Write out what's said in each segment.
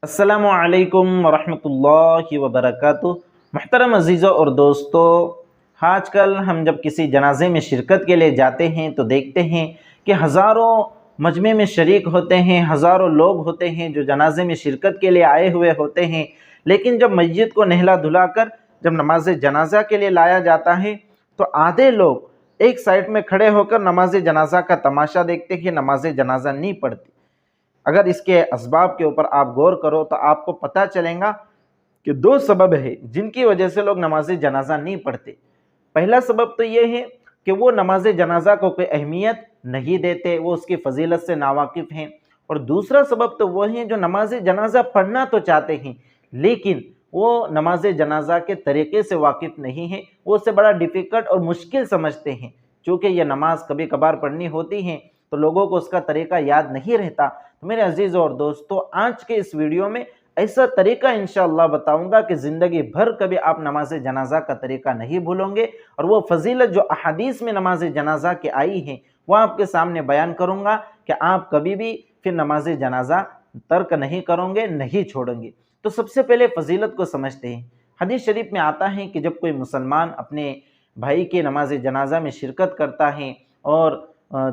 السلام علیکم ورحمۃ اللہ وبرکاتہ۔ محترم عزیزوں اور دوستو، آج کل ہم جب کسی جنازے میں شرکت کے لیے جاتے ہیں تو دیکھتے ہیں کہ ہزاروں مجمع میں شریک ہوتے ہیں، ہزاروں لوگ ہوتے ہیں جو جنازے میں شرکت کے لیے آئے ہوئے ہوتے ہیں، لیکن جب میت کو نہلا دھلا کر جب نماز جنازہ کے لیے لایا جاتا ہے تو آدھے لوگ ایک سائڈ میں کھڑے ہو کر نماز جنازہ کا تماشا دیکھتے ہیں، نماز جنازہ نہیں پڑھتے۔ اگر اس کے اسباب کے اوپر آپ غور کرو تو آپ کو پتہ چلے گا کہ دو سبب ہے جن کی وجہ سے لوگ نماز جنازہ نہیں پڑھتے۔ پہلا سبب تو یہ ہے کہ وہ نماز جنازہ کو کوئی اہمیت نہیں دیتے، وہ اس کی فضیلت سے ناواقف ہیں، اور دوسرا سبب تو وہ ہیں جو نماز جنازہ پڑھنا تو چاہتے ہیں لیکن وہ نماز جنازہ کے طریقے سے واقف نہیں ہیں، وہ اسے بڑا ڈیفیکلٹ اور مشکل سمجھتے ہیں۔ چونکہ یہ نماز کبھی کبھار پڑھنی ہوتی ہے تو لوگوں کو اس کا طریقہ یاد نہیں رہتا۔ تو میرے عزیز اور دوستو، آج کے اس ویڈیو میں ایسا طریقہ انشاءاللہ بتاؤں گا کہ زندگی بھر کبھی آپ نماز جنازہ کا طریقہ نہیں بھولیں گے، اور وہ فضیلت جو احادیث میں نماز جنازہ کے آئی ہیں وہ آپ کے سامنے بیان کروں گا کہ آپ کبھی بھی پھر نماز جنازہ ترک نہیں کریں گے، نہیں چھوڑیں گے۔ تو سب سے پہلے فضیلت کو سمجھتے ہیں۔ حدیث شریف میں آتا ہے کہ جب کوئی مسلمان اپنے بھائی کے نماز جنازہ میں شرکت کرتا ہے اور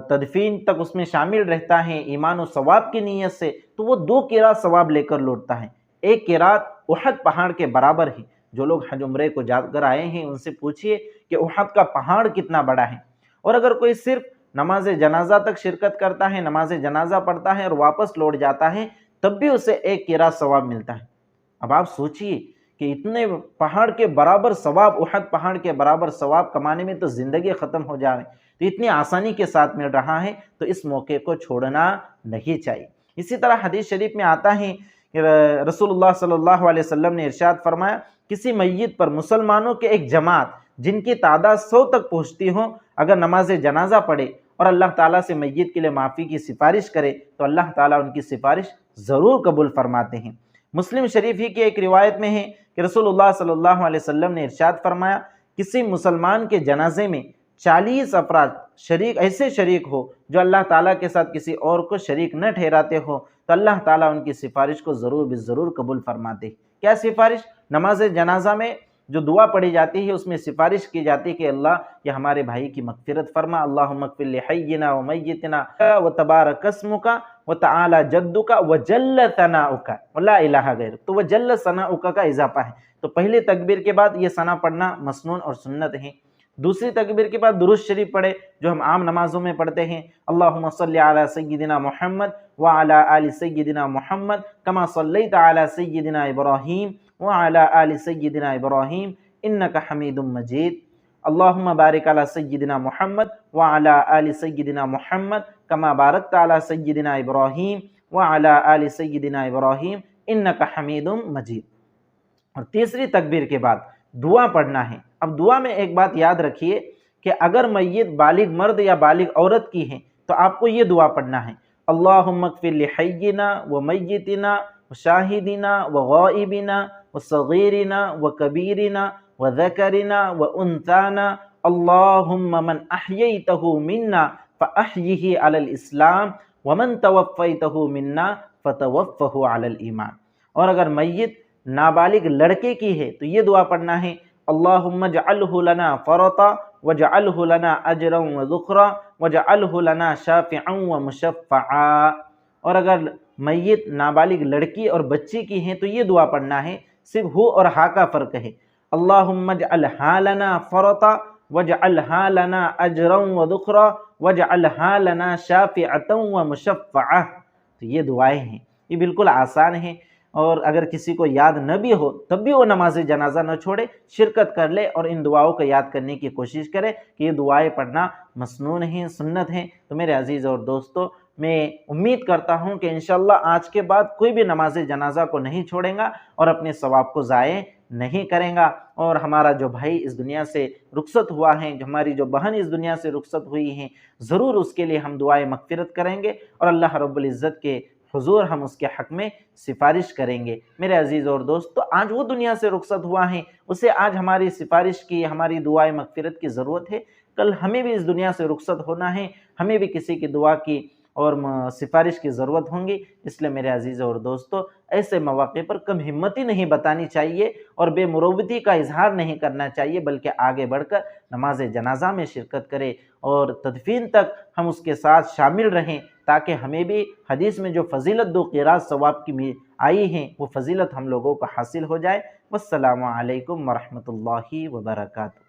تدفین تک اس میں شامل رہتا ہے ایمان و ثواب کی نیت سے، تو وہ 2 قیرات ثواب لے کر لوٹتا ہے۔ ایک قیرات احد پہاڑ کے برابر ہے۔ جو لوگ حج عمرے کو جا کر آئے ہیں ان سے پوچھئے کہ احد کا پہاڑ کتنا بڑا ہے۔ اور اگر کوئی صرف نماز جنازہ تک شرکت کرتا ہے، نماز جنازہ پڑھتا ہے اور واپس لوٹ جاتا ہے، تب بھی اسے 1 قیرات ثواب ملتا ہے۔ اب آپ سوچئے کہ اتنے پہاڑ کے برابر ثواب، احد پہاڑ کے برابر ثواب کمانے میں تو زندگی ختم ہو جائے، تو اتنی آسانی کے ساتھ مل رہا ہے تو اس موقع کو چھوڑنا نہیں چاہیے۔ اسی طرح حدیث شریف میں آتا ہے کہ رسول اللہ صلی اللہ علیہ وسلم نے ارشاد فرمایا، کسی میت پر مسلمانوں کے ایک جماعت جن کی تعداد 100 تک پہنچتی ہو، اگر نماز جنازہ پڑھے اور اللہ تعالیٰ سے میت کے لیے معافی کی سفارش کرے تو اللہ تعالیٰ ان کی سفارش ضرور قبول فرماتے ہیں۔ مسلم شریف ہی کی ایک روایت میں ہے کہ رسول اللہ صلی اللہ علیہ وسلم نے ارشاد فرمایا، کسی مسلمان کے جنازے میں 40 افراد ایسے شریک ہو جو اللہ تعالیٰ کے ساتھ کسی اور کو شریک نہ ٹھہراتے ہو تو اللہ تعالیٰ ان کی سفارش کو ضرور قبول فرماتے ہیں۔ کیا سفارش؟ نماز جنازہ میں جو دعا پڑھی جاتی ہے اس میں سفارش کی جاتی ہے کہ اللہ یہ ہمارے بھائی کی مغفرت فرما، اللہم اغفر لحینا و میتنا و تبارک اسمک و تعالی جدک و جل ثناؤک و لا الہ غیرک۔ تو وہ جل ثناؤک کا اضافہ ہے، تو پہلی تکبیر کے بعد یہ ثنا پڑھنا مسنون اور سنت ہے۔ دوسری تکبیر کے بعد درود شریف پڑھے جو ہم عام نمازوں میں پڑھتے ہیں، اللہم صلی علی سیدنا محمد وعلی آل سیدنا محمد کما صلیت علی سیدنا ابراہیم وعلی آل سیدنا ابراہیم انک حمید مجید، اللہم بارک علی سیدنا محمد وعلی آل سیدنا محمد کما بارکت علی سیدنا ابراہیم وعلی آل سیدنا ابراہیم انک حمید مجید۔ اور تیسری تکبیر کے بعد دعا پڑھنا ہے۔ اب دعا میں ایک بات یاد رکھیے کہ اگر میت بالغ مرد یا بالغ عورت کی ہے تو آپ کو یہ دعا پڑھنا ہے، اللہم اغفر لحینا و میتنا و شاہدنا و غائبنا و صغیرنا و کبیرنا و ذکرنا و انثانا، اللہم من احییتہ منا فاحیہ علی الاسلام ومن توفیتہ منا فتوفہ علی الایمان۔ اور اگر میت نابالغ لڑکے کی ہے تو یہ دعا پڑھنا ہے، اللہم اجعلہ لنا فرطا واجعلہ لنا اجرا وذخرا واجعلہ لنا شافعا ومشفعا۔ اور اگر میت نابالغ لڑکی اور بچی کی ہیں تو یہ دعا پڑھنا ہے، صرف ہو اور ہا کا فرق ہے، اللہم اجعلہا لنا فرطا واجعلہا لنا اجرا وذخرا واجعلہا لنا شافعا ومشفعا۔ تو یہ دعائیں ہیں، یہ بالکل آسان ہیں، اور اگر کسی کو یاد نہ بھی ہو تب بھی وہ نماز جنازہ نہ چھوڑے، شرکت کر لے اور ان دعاؤں کو یاد کرنے کی کوشش کرے کہ یہ دعائیں پڑھنا مسنون ہیں، سنت ہیں۔ تو میرے عزیز اور دوستو، میں امید کرتا ہوں کہ انشاءاللہ آج کے بعد کوئی بھی نماز جنازہ کو نہیں چھوڑیں گا اور اپنے ثواب کو ضائع نہیں کریں گا، اور ہمارا جو بھائی اس دنیا سے رخصت ہوا ہے، جو ہماری جو بہن اس دنیا سے رخصت ہوئی ہیں، ضرور اس کے لیے ہم دعائیں مغفرت کریں گے اور اللہ رب العزت کے حضور ہم اس کے حق میں سفارش کریں گے۔ میرے عزیز اور دوستو، آج وہ دنیا سے رخصت ہوا ہے، اسے آج ہماری سفارش کی، ہماری دعائیں مغفرت کی ضرورت ہے۔ کل ہمیں بھی اس دنیا سے رخصت ہونا ہے، ہمیں بھی کسی کی دعا کی اور سفارش کی ضرورت ہوں گی، اس لیے میرے عزیزوں اور دوستو ایسے مواقع پر کم ہمتی نہیں بتانی چاہیے اور بے مروتی کا اظہار نہیں کرنا چاہیے، بلکہ آگے بڑھ کر نماز جنازہ میں شرکت کرے اور تدفین تک ہم اس کے ساتھ شامل رہیں، تاکہ ہمیں بھی حدیث میں جو فضیلت 2 قیراط ثواب کی آئی ہیں وہ فضیلت ہم لوگوں کو حاصل ہو جائے۔ والسلام علیکم ورحمۃ اللہ وبرکاتہ۔